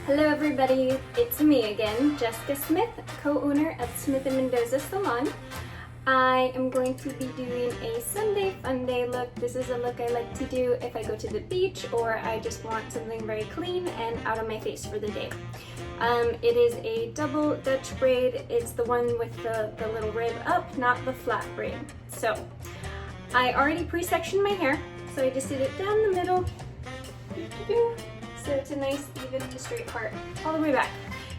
Hello everybody, it's me again, Jessica Smith, co-owner of Smith and Mendoza Salon. I am going to be doing a Sunday fun day look. This is a look I like to do if I go to the beach or I just want something very clean and out of my face for the day. It is a double Dutch braid. It's the one with the little rib up, not the flat braid. So I already pre-sectioned my hair, so I just did it down the middle. So it's a nice even straight part all the way back.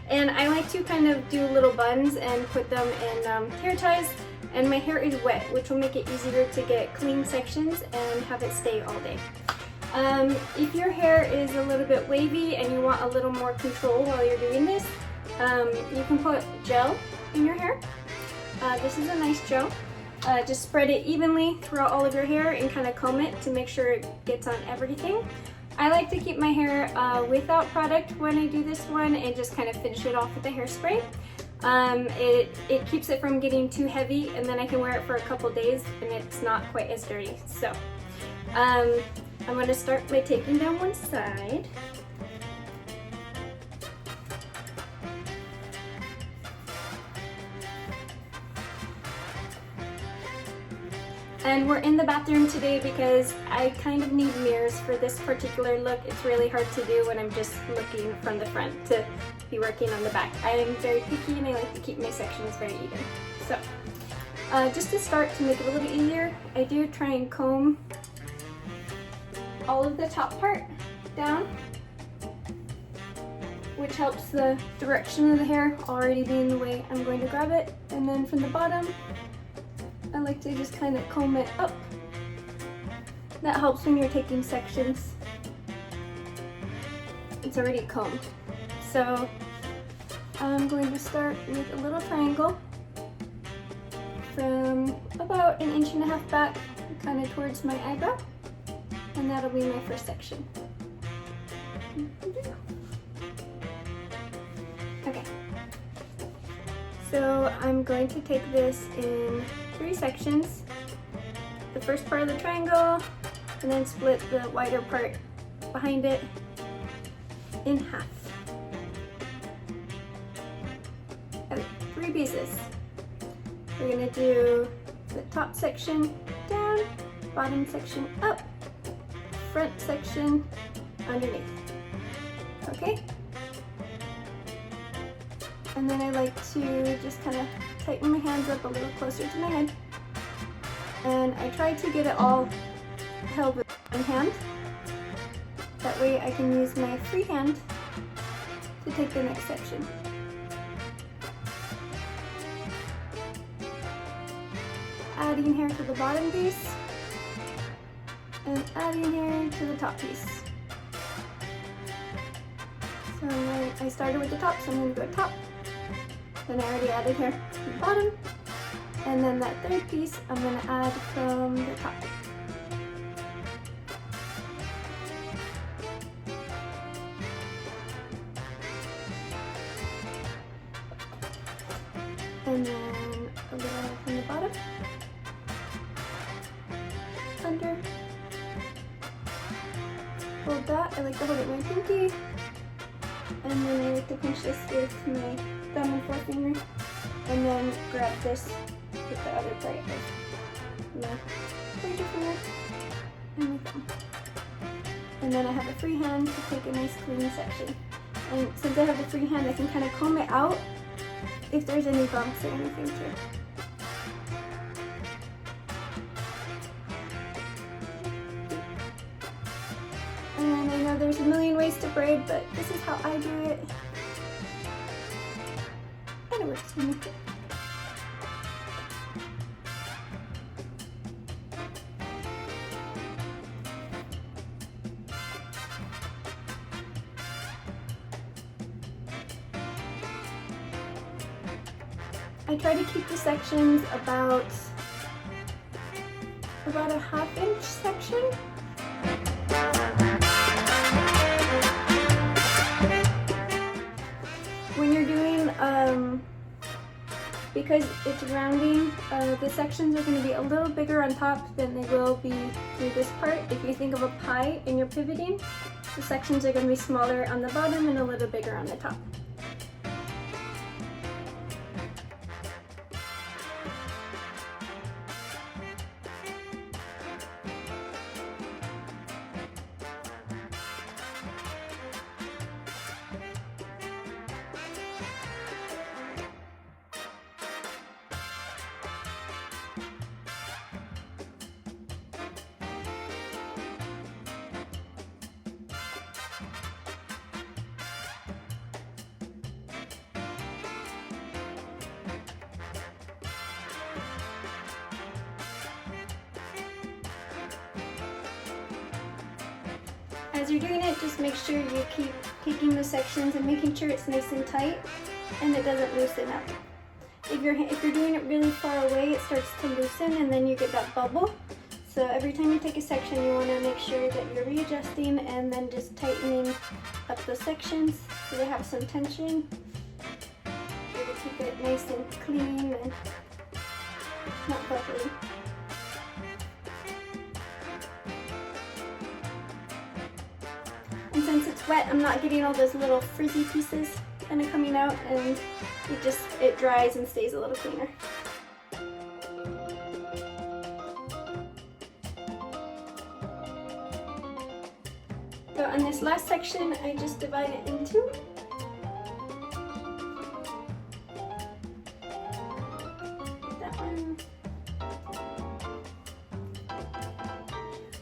And I like to kind of do little buns and put them in hair ties, and my hair is wet, which will make it easier to get clean sections and have it stay all day. If your hair is a little bit wavy and you want a little more control while you're doing this, you can put gel in your hair. This is a nice gel. Just spread it evenly throughout all of your hair and kind of comb it to make sure it gets on everything. I like to keep my hair without product when I do this one and just kind of finish it off with the hairspray. It keeps it from getting too heavy, and then I can wear it for a couple days and it's not quite as dirty. So I'm going to start by taking down one side. And we're in the bathroom today because I kind of need mirrors for this particular look. It's really hard to do when I'm just looking from the front to be working on the back. I am very picky and I like to keep my sections very even. So just to start, to make it a little easier, I do try and comb all of the top part down, which helps the direction of the hair already being the way I'm going to grab it. And then from the bottom, I like to just kind of comb it up. That helps when you're taking sections. It's already combed. So I'm going to start with a little triangle from about 1.5 inches back, kind of towards my eyebrow. And that'll be my first section. Okay. So I'm going to take this in 3 sections. The first part of the triangle, and then split the wider part behind it in half. 3 pieces. We're going to do the top section down, bottom section up, front section underneath. Okay? And then I like to just kind of tighten my hands up a little closer to my head. And I try to get it all held with one hand. That way I can use my free hand to take the next section. Adding hair to the bottom piece and adding hair to the top piece. So I started with the top, so I'm going to go top. Then I already added hair to the bottom. And then that third piece I'm going to add from the top. And then a little from the bottom. Under. Hold that. I like to hold it with my pinky. And then I like to pinch this with my thumb and forefinger. And then grab this with the other part of my pointer finger and my thumb. And then I have a free hand to take a nice clean section. And since I have a free hand, I can kind of comb it out if there's any bumps or anything too. And I know there's a million ways to braid, but this is how I do it. And it works for me. I try to keep the sections about a 1/2 inch section. When you're doing, because it's rounding, the sections are going to be a little bigger on top than they will be through this part. If you think of a pie and you're pivoting, The sections are going to be smaller on the bottom and a little bigger on the top. As you're doing it, just make sure you keep taking the sections and making sure it's nice and tight and it doesn't loosen up. If you're doing it really far away, it starts to loosen and then you get that bubble. So every time you take a section, you want to make sure that you're readjusting and then just tightening up the sections so they have some tension. It'll keep it nice and clean and not bubbly. And since it's wet, I'm not getting all those little frizzy pieces kind of coming out, and it dries and stays a little cleaner. So on this last section, I just divide it in two. That one.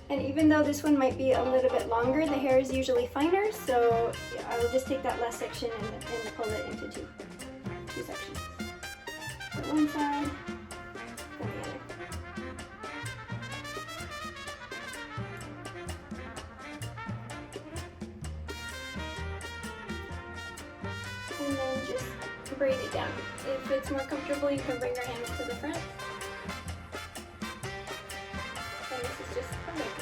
And even though this one might be a little bit longer, the hair is usually finer, so I will just take that last section and pull it into two sections. So one side, then the other. And then just braid it down. If it's more comfortable, you can bring your hands to the front. And this is just perfect.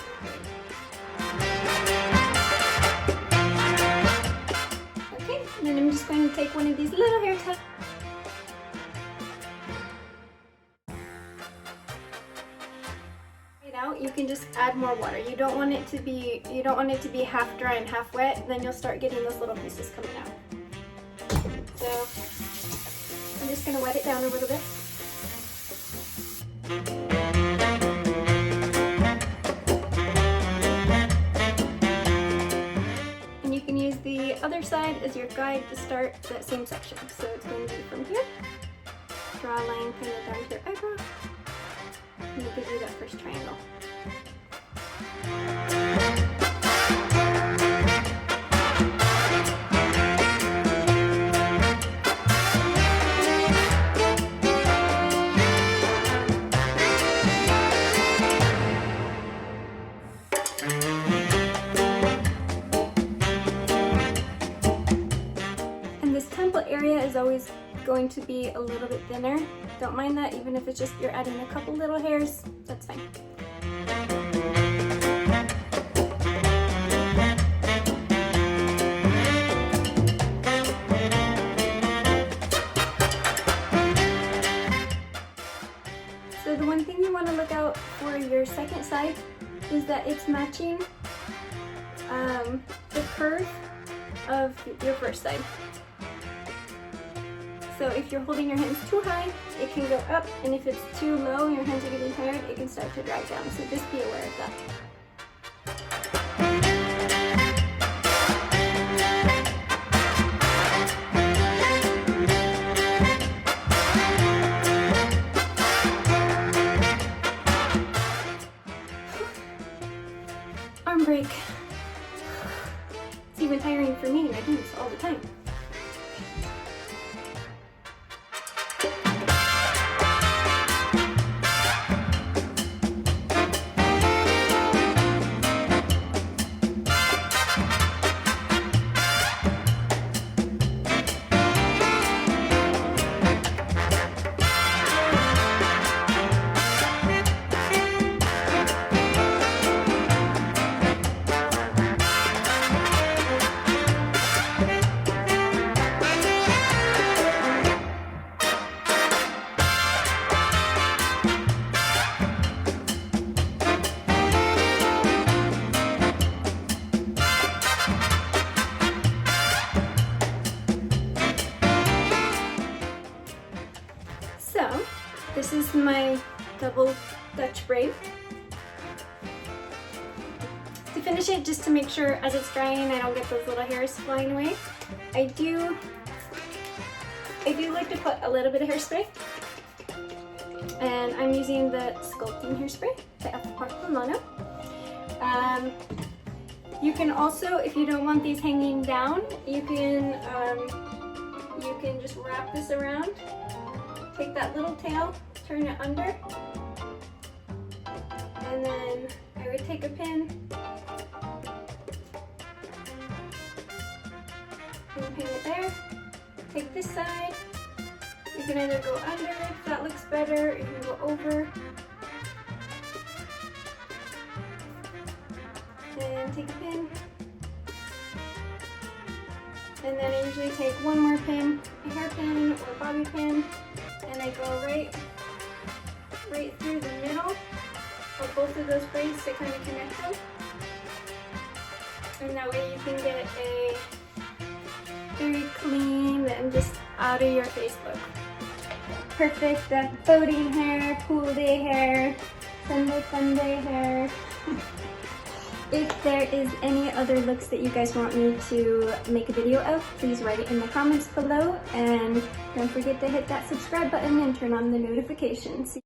Okay, and then I'm just going to take one of these little hair ties. Out, you can just add more water. You don't want it to be half dry and half wet, then you'll start getting those little pieces coming out. So I'm just going to wet it down a little bit. And you can use the other side as your guide to start that same section. So it's going to be from here, draw a line kind of down to your eyebrow, and it gives you that first triangle. And this temple area is always going to be a little bit thinner. Don't mind that, even if it's just you're adding a couple little hairs, that's fine. So the one thing you want to look out for your second side is that it's matching the curve of your first side. So if you're holding your hands too high, it can go up, and if it's too low and your hands are getting tired, it can start to drag down. So just be aware of that. Arm break. It's even tiring for me, and I do this all the time. this is my double Dutch braid. To finish it, just to make sure as it's drying I don't get those little hairs flying away, I do like to put a little bit of hairspray, and I'm using the sculpting hairspray by Alfaparf Milano. You can also, if you don't want these hanging down, you can just wrap this around, take that little tail, turn it under, and then I would take a pin and pin it there. Take this side. You can either go under if that looks better, or you can go over. And take a pin. And then I usually take one more pin, a hairpin or bobby pin, and I go right through the middle of both of those braids to kind of connect them. And that way you can get a very clean and just out of your face look. Perfect boating hair, pool day hair, Sunday fun day hair. If there is any other looks that you guys want me to make a video of, please write it in the comments below, and don't forget to hit that subscribe button and turn on the notifications.